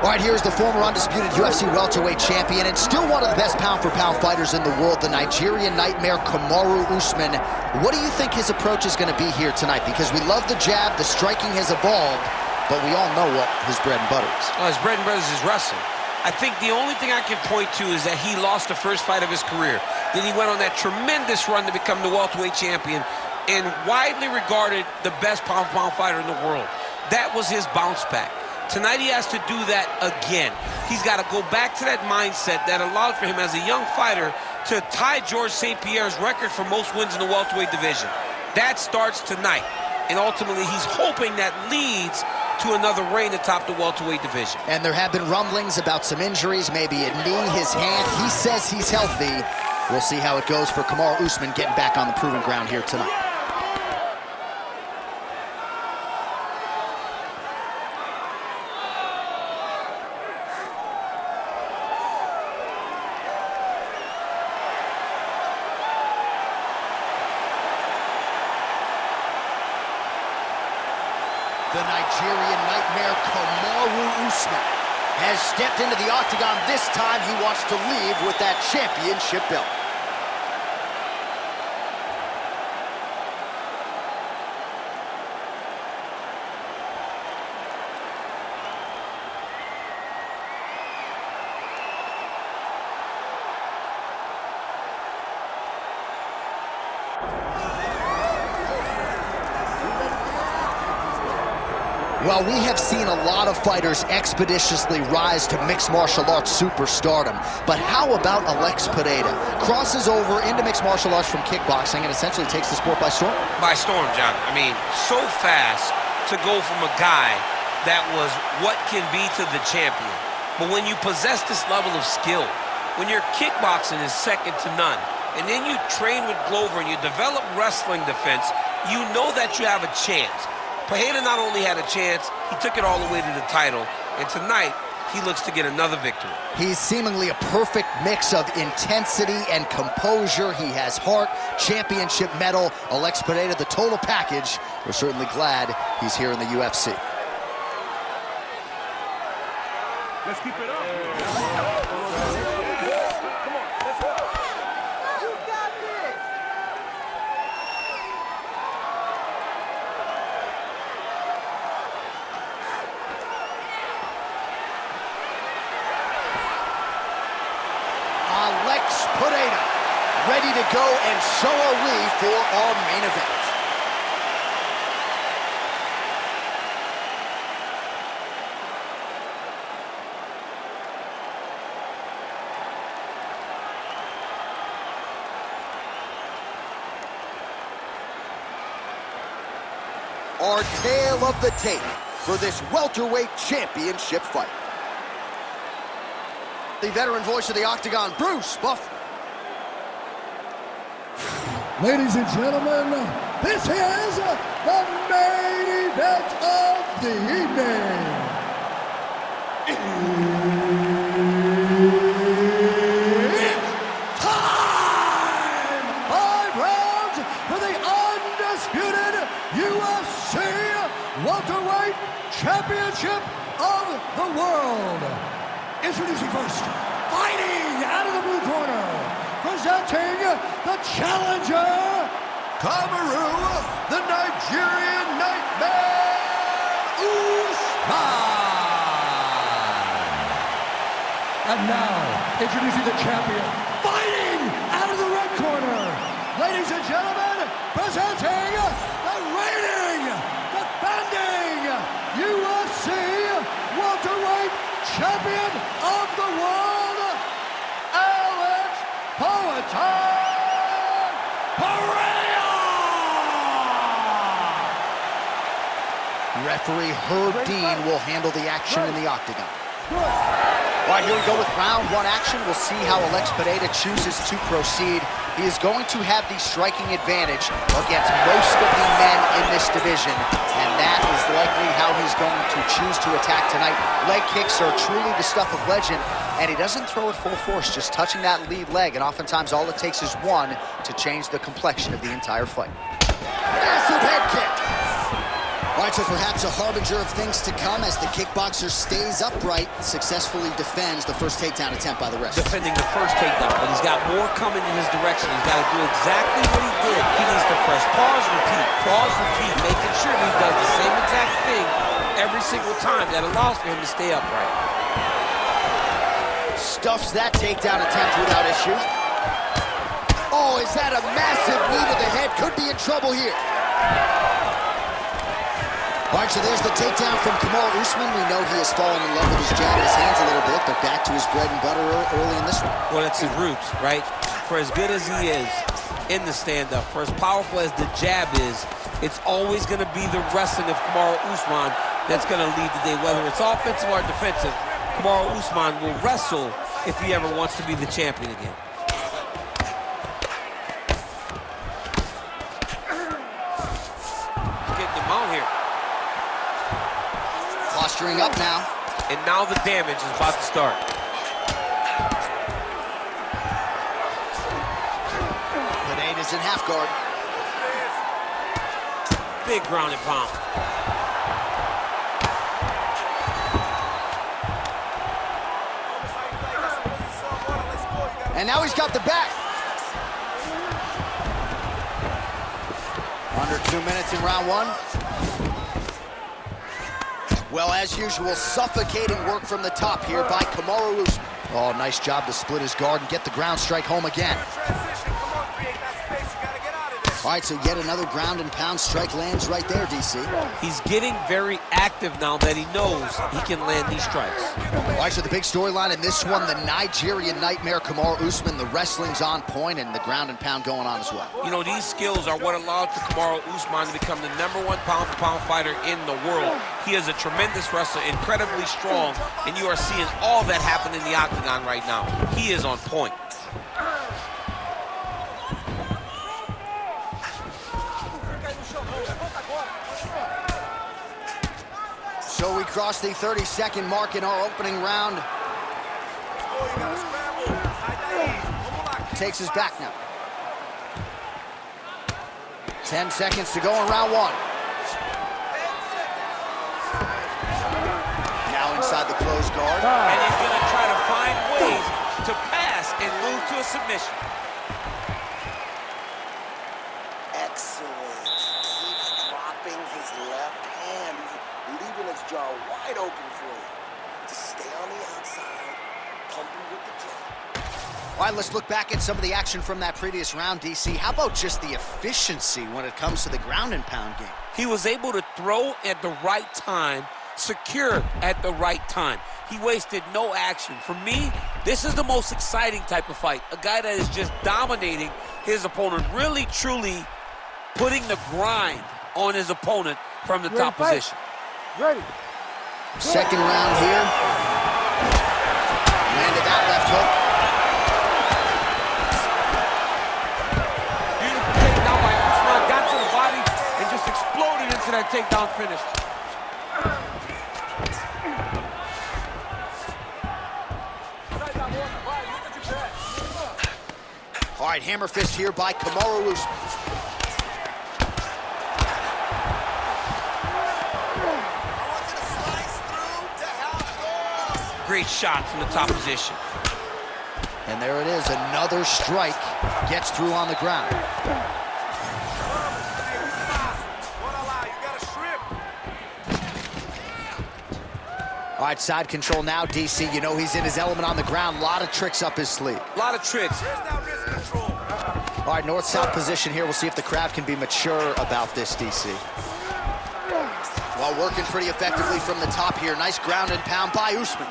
All right, here's the former undisputed UFC welterweight champion and still one of the best pound-for-pound fighters in the world, the Nigerian nightmare, Kamaru Usman. What do you think his approach is going to be here tonight? Because we love the jab, the striking has evolved, but we all know what his bread and butter is. Well, his bread and butter is his wrestling. I think the only thing I can point to is that he lost the first fight of his career. Then he went on that tremendous run to become the welterweight champion and widely regarded the best pound-for-pound fighter in the world. That was his bounce back. Tonight he has to do that again. He's got to go back to that mindset that allowed for him as a young fighter to tie Georges St. Pierre's record for most wins in the welterweight division. That starts tonight. And ultimately he's hoping that leads to another reign atop the welterweight division. And there have been rumblings about some injuries, maybe a knee, his hand. He says he's healthy. We'll see how it goes for Kamaru Usman getting back on the proving ground here tonight. The Nigerian nightmare, Kamaru Usman, has stepped into the octagon. This time he wants to leave with that championship belt. Well, we have seen a lot of fighters expeditiously rise to mixed martial arts superstardom. But how about Alex Pereira? Crosses over into mixed martial arts from kickboxing and essentially takes the sport by storm? By storm, John. I mean, so fast to go from a guy that was what can be to the champion. But when you possess this level of skill, when your kickboxing is second to none, and then you train with Glover and you develop wrestling defense, you know that you have a chance. Pereira not only had a chance, he took it all the way to the title, and tonight, he looks to get another victory. He's seemingly a perfect mix of intensity and composure. He has heart, championship medal, Alex Pereira, the total package. We're certainly glad he's here in the UFC. Let's keep it up. Alex Pereira, ready to go, and so are we for our main event. Our tale of the tape for this welterweight championship fight. The veteran voice of the Octagon, Bruce Buffer. Ladies and gentlemen, this is the main event of the evening. It's time! 5 rounds for the undisputed UFC welterweight championship of the world. Introducing first, fighting out of the blue corner, presenting the challenger, Kamaru, the Nigerian nightmare, Usman. And now, introducing the champion, fighting out of the red corner, ladies and gentlemen, presenting the reigning, defending UFC welterweight champion of the world, Alex Pereira! Referee Herb Dean will handle the action in the octagon. All right, here we go with round 1 action. We'll see how Alex Pereira chooses to proceed. He is going to have the striking advantage against most of the men in this division, and that is likely how he's going to choose to attack tonight. Leg kicks are truly the stuff of legend, and he doesn't throw it full force, just touching that lead leg, and oftentimes all it takes is one to change the complexion of the entire fight. Massive head kick. All right, so perhaps a harbinger of things to come as the kickboxer stays upright, successfully defends the first takedown attempt by the wrestler. Defending the first takedown, but he's got more coming in his direction. He's got to do exactly what he did. He needs to press pause, repeat, making sure he does the same exact thing every single time. That allows for him to stay upright. Stuffs that takedown attempt without issue. Oh, is that a massive knee to the head? Could be in trouble here. All right, so there's the takedown from Kamaru Usman. We know he has fallen in love with his jab and his hands a little bit, but back to his bread and butter early in this one. Well, that's his roots, right? For as good as he is in the stand-up, for as powerful as the jab is, it's always going to be the wrestling of Kamaru Usman that's going to lead the day. Whether it's offensive or defensive, Kamaru Usman will wrestle if he ever wants to be the champion again. Getting him out here. Posturing up now. And now the damage is about to start. Pereira's in half guard. Big ground and pound. And now he's got the back. Under 2 minutes in round one. Well, as usual, suffocating work from the top here by Kamaru Usman. Oh, nice job to split his guard and get the ground strike home again. All right, so yet another ground and pound strike lands right there, DC. He's getting very active now that he knows he can land these strikes. All right, so the big storyline in this one, the Nigerian Nightmare, Kamaru Usman, the wrestling's on point and the ground and pound going on as well. You know, these skills are what allowed for Kamaru Usman to become the #1 pound-for-pound fighter in the world. He is a tremendous wrestler, incredibly strong, and you are seeing all that happen in the octagon right now. He is on point. So we cross the 30-second mark in our opening round. Takes us back now. 10 seconds to go in round one. Now inside the closed guard. And he's going to try to find ways to pass and move to a submission. Excellent. Keeps dropping his left hand, leaving his jaw wide open for you. To stay on the outside, pumping with the jab. All right, let's look back at some of the action from that previous round, DC. How about just the efficiency when it comes to the ground and pound game? He was able to throw at the right time, secure at the right time. He wasted no action. For me, this is the most exciting type of fight. A guy that is just dominating his opponent, really, truly putting the grind on his opponent from the top position. Ready. Second round here. Landed that left hook. Beautiful takedown by Usman. Got to the body and just exploded into that takedown finish. All right, hammer fist here by Kamaru Usman. Great shot from the top position. And there it is, another strike gets through on the ground. All right, side control now, DC. You know he's in his element on the ground. A lot of tricks up his sleeve. A lot of tricks. All right, north-south position here. We'll see if the crowd can be mature about this, DC. Well, working pretty effectively from the top here. Nice ground and pound by Usman.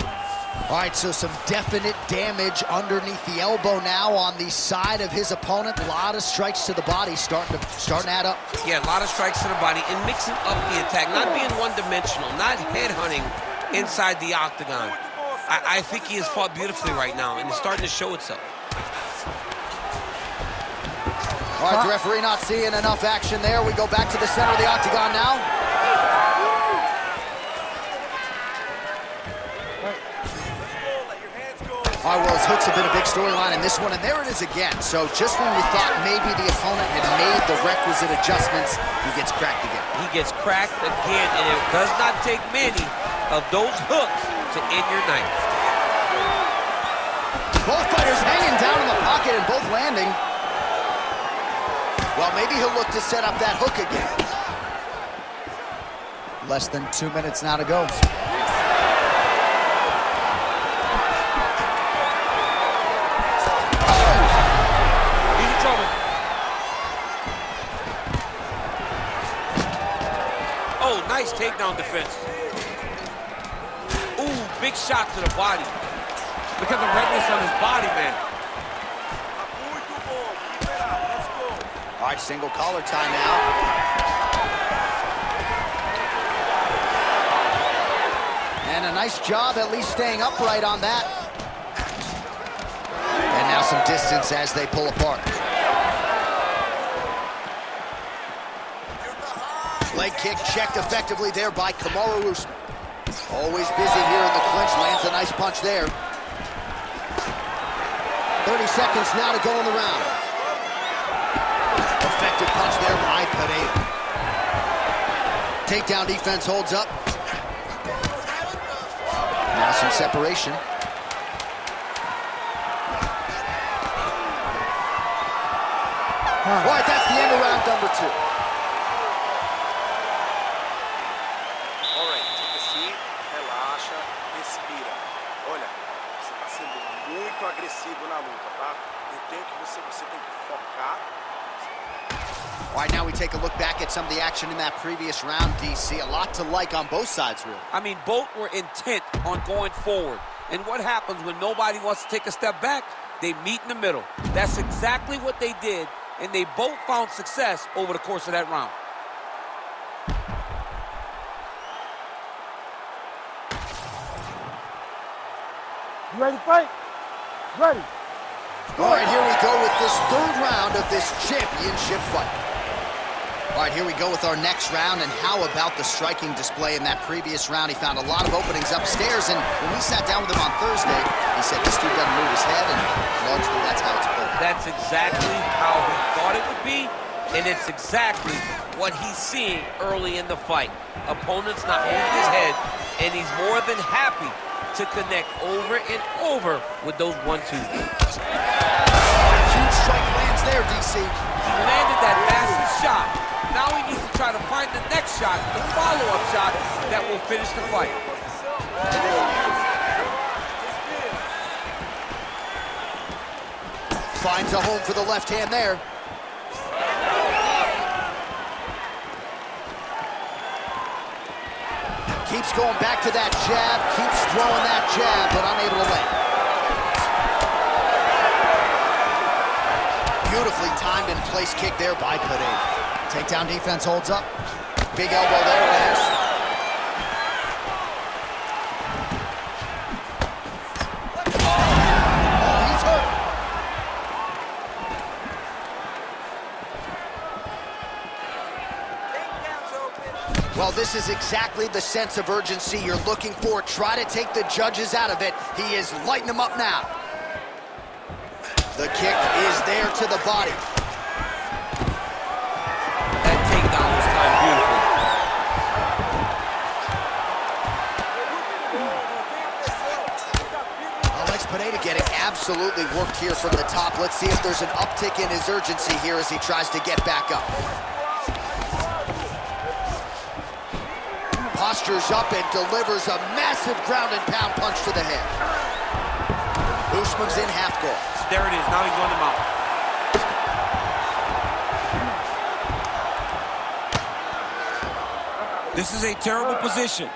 All right, so some definite damage underneath the elbow now on the side of his opponent. A lot of strikes to the body starting to add up. Yeah, a lot of strikes to the body and mixing up the attack, not being one-dimensional, not headhunting inside the octagon. I think he has fought beautifully right now, and it's starting to show itself. All right, the referee not seeing enough action there. We go back to the center of the octagon now. All right, well, his hooks have been a big storyline in this one, and there it is again. So just when you thought maybe the opponent had made the requisite adjustments, he gets cracked again. He gets cracked again, and it does not take many of those hooks to end your night. Both fighters hanging down in the pocket and both landing. Well, maybe he'll look to set up that hook again. Less than 2 minutes now to go. He's in trouble. Oh, nice takedown defense. Ooh, big shot to the body. Look at the redness on his body, man. All right, single collar time now. And a nice job at least staying upright on that. And now some distance as they pull apart. Leg kick checked effectively there by Kamaru Usman. Always busy here in the clinch, lands a nice punch there. 30 seconds now to go in the round. Effective punch there by Pereira. Takedown defense holds up. Now some separation. All right, that's the end of round number 2. All right, take a seat, relaxa, respira. Olha, você está sendo muito agressivo na luta, tá? Eu tenho que você tem que focar. All right, now we take a look back at some of the action in that previous round, DC. A lot to like on both sides, really. I mean, both were intent on going forward. And what happens when nobody wants to take a step back? They meet in the middle. That's exactly what they did, and they both found success over the course of that round. You ready to fight? Ready. All right, here we go with this third round of this championship fight. All right, here we go with our next round, and how about the striking display in that previous round? He found a lot of openings upstairs, and when we sat down with him on Thursday, he said this dude doesn't move his head, and largely that's how it's played. That's exactly how he thought it would be, and it's exactly what he's seeing early in the fight. Opponent's not moving his head, and he's more than happy to connect over and over with those 1-2s. Huge strike lands there, DC. He landed that massive shot. Now he needs to try to find the next shot, the follow-up shot that will finish the fight. Finds a home for the left hand there. Keeps going back to that jab, keeps throwing that jab, but unable to land. Beautifully timed and placed kick there by Pereira. Takedown defense holds up. Big elbow there, lands. Oh, he's hurt. Well, this is exactly the sense of urgency you're looking for. Try to take the judges out of it. He is lighting them up now. The kick is there to the body. That takedown was timed beautifully. Alex Pereira getting absolutely worked here from the top. Let's see if there's an uptick in his urgency here as he tries to get back up. Postures up and delivers a massive ground and pound punch to the head. Usman's in half guard. There it is. Now he's running him out. This is a terrible position.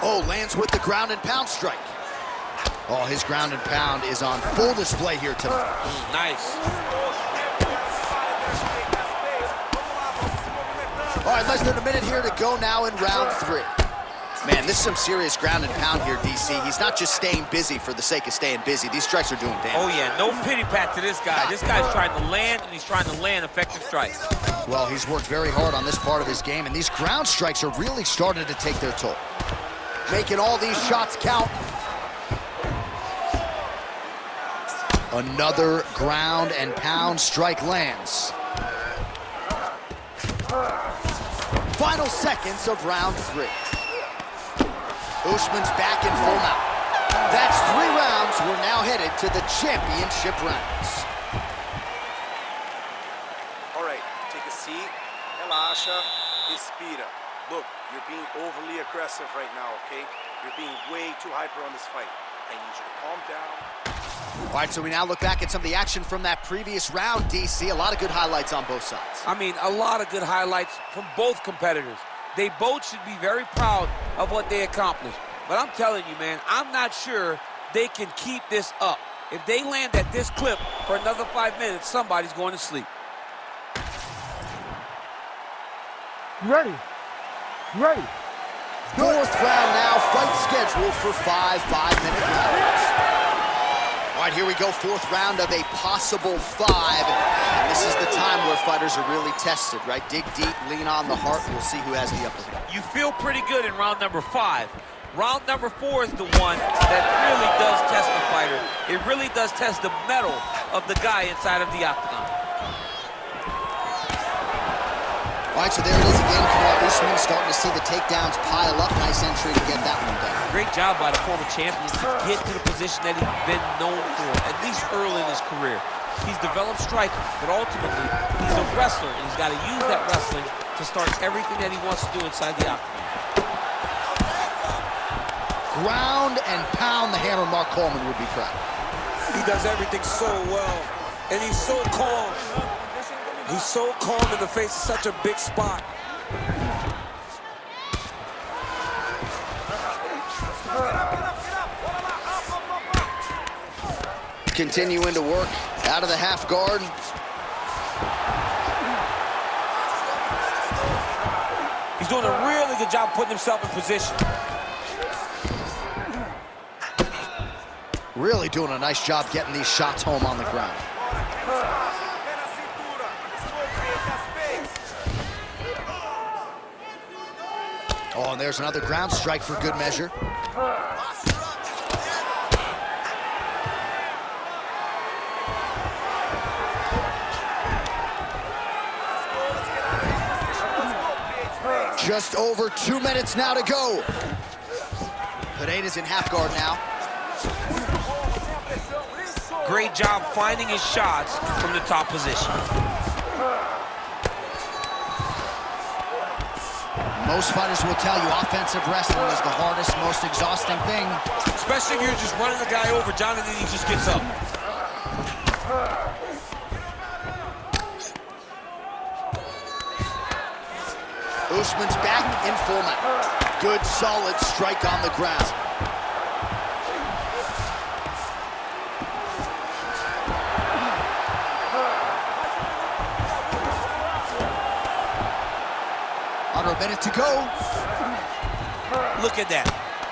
Oh, lands with the ground and pound strike. Oh, his ground and pound is on full display here tonight. Nice. All right, less than a minute here to go now in round 3. Man, this is some serious ground and pound here, DC. He's not just staying busy for the sake of staying busy. These strikes are doing damage. Oh, yeah. No pity pat to this guy. This guy's trying to land, and he's trying to land effective strikes. Well, he's worked very hard on this part of his game, and these ground strikes are really starting to take their toll. making all these shots count. Another ground and pound strike lands. Final seconds of round 3. Usman's back in full mount. That's 3 rounds. We're now headed to the championship rounds. All right, take a seat. Relaxa, respira. Look, you're being overly aggressive right now, okay? You're being way too hyper on this fight. I need you to calm down. All right, so we now look back at some of the action from that previous round, DC. A lot of good highlights on both sides. I mean, a lot of good highlights from both competitors. They both should be very proud of what they accomplished. But I'm telling you, man, I'm not sure they can keep this up. If they land at this clip for another 5 minutes, somebody's going to sleep. You ready? You ready? 4th round now, fight scheduled for 5 5-minute rounds. All right, here we go, 4th round of a possible 5. And this is the time where fighters are really tested, right? Dig deep, lean on the heart, we'll see who has the upper hand. You feel pretty good in round number 5. Round number 4 is the one that really does test the fighter. It really does test the mettle of the guy inside of the octagon. All right, so there it is again. Kamaru Usman starting to see the takedowns pile up. Nice entry to get that one done. Great job by the former champion to get to the position that he's been known for, at least early in his career. He's developed striking, but ultimately, he's a wrestler, and he's got to use that wrestling to start everything that he wants to do inside the octagon. Ground and pound, the hammer Mark Coleman would be proud. He does everything so well, and he's so calm. He's so calm in the face of such a big spot. Continuing to work out of the half guard. He's doing a really good job putting himself in position. Really doing a nice job getting these shots home on the ground. Oh, and there's another ground strike for good measure. Just over 2 minutes now to go. Pereira's in half guard now. Great job finding his shots from the top position. Most fighters will tell you offensive wrestling is the hardest, most exhausting thing. Especially if you're just running the guy over, Jonathan, he just gets up. Usman's back in full mount. Good, solid strike on the ground. Under a minute to go. Look at that.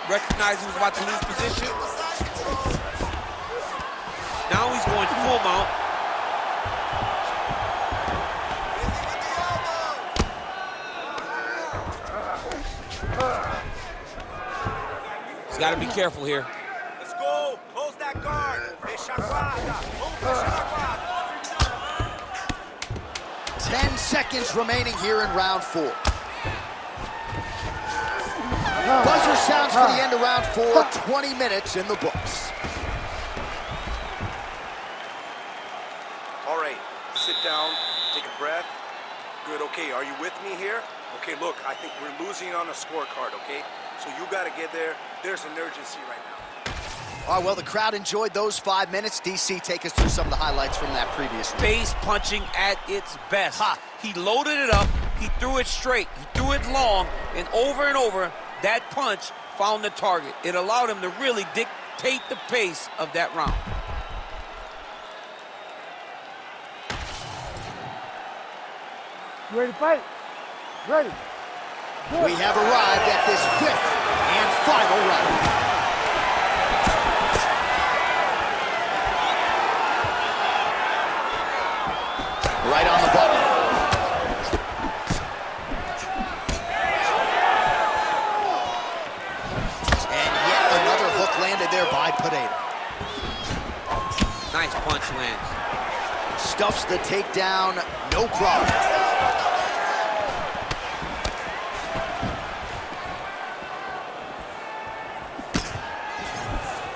Recognized he was about to lose position. Now he's going full mount. He's got to be careful here. Let's go. Close that guard. Fecha a guarda. Vamos fechar a guarda. 10 seconds remaining here in round 4. Buzzer sounds for the end of round 4. 20 minutes in the books. All right, sit down, take a breath. Good, okay, are you with me here? Okay, look, I think we're losing on a scorecard, okay? So you gotta get there. There's an urgency right now. All right, well, the crowd enjoyed those 5 minutes. DC, take us through some of the highlights from that previous round. Face punching at its best. He loaded it up, he threw it straight, he threw it long, and over, that punch found the target. It allowed him to really dictate the pace of that round. You ready to fight? Ready. We have arrived at this 5th and final round. Right on the button. Pereira. Nice punch lands. Stuffs the takedown, no problem.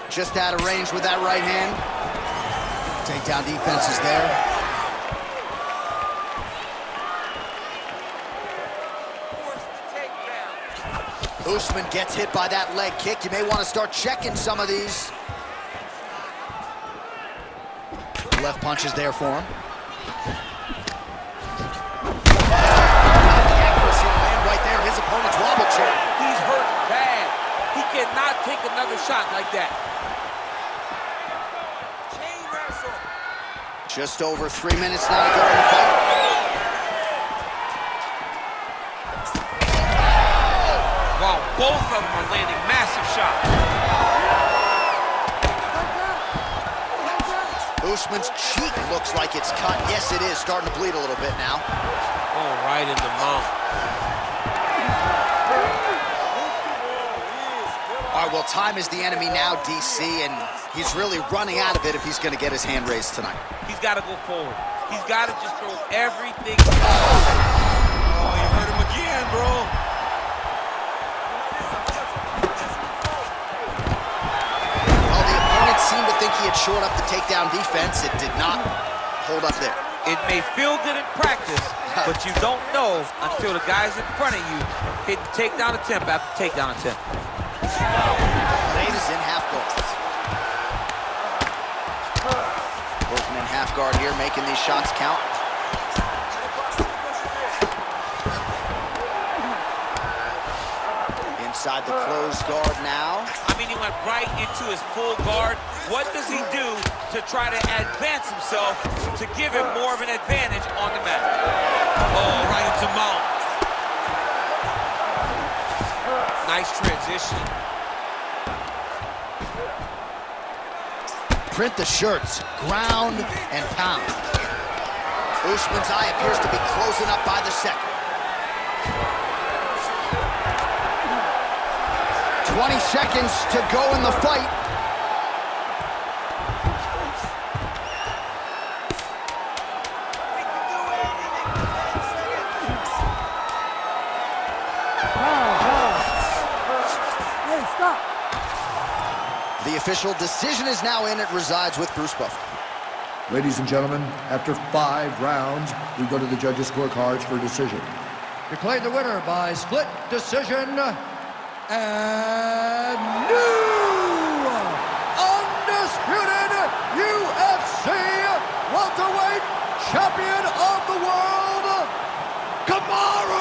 Just out of range with that right hand. Takedown defense is there. Usman gets hit by that leg kick. You may want to start checking some of these. Left punch is there for him. The accuracy to land right there. His opponent's wobble check. He's hurt bad. He cannot take another shot like that. Chain wrestle. Just over 3 minutes now to go in the fight. Wow, both of them are landing massive shots. Usman's cheek looks like it's cut. Yes, it is. Starting to bleed a little bit now. Oh, right in the mouth. All right, well, time is the enemy now, DC, and he's really running out of it if he's going to get his hand raised tonight. He's got to go forward. He's got to just throw everything. Oh, you hurt him again, bro. Well, the opponent seemed to think he had shored up the takedown defense. It did not hold up there. It may feel good in practice, but you don't know until the guys in front of you hit takedown attempt after takedown attempt. Pereira's in half guard. Usman in half guard here, making these shots count. Inside the closed guard now. I mean, he went right into his full guard. What does he do to try to advance himself to give him more of an advantage on the mat? Oh, right into mount. Nice transition. Print the shirts, ground and pound. Usman's eye appears to be closing up by the second. 20 seconds to go in the fight. Hey, stop. The official decision is now in. It resides with Bruce Buffer. Ladies and gentlemen, after 5 rounds, we go to the judges' scorecards for decision. Declared the winner by split decision, and new undisputed UFC welterweight champion of the world, Kamaru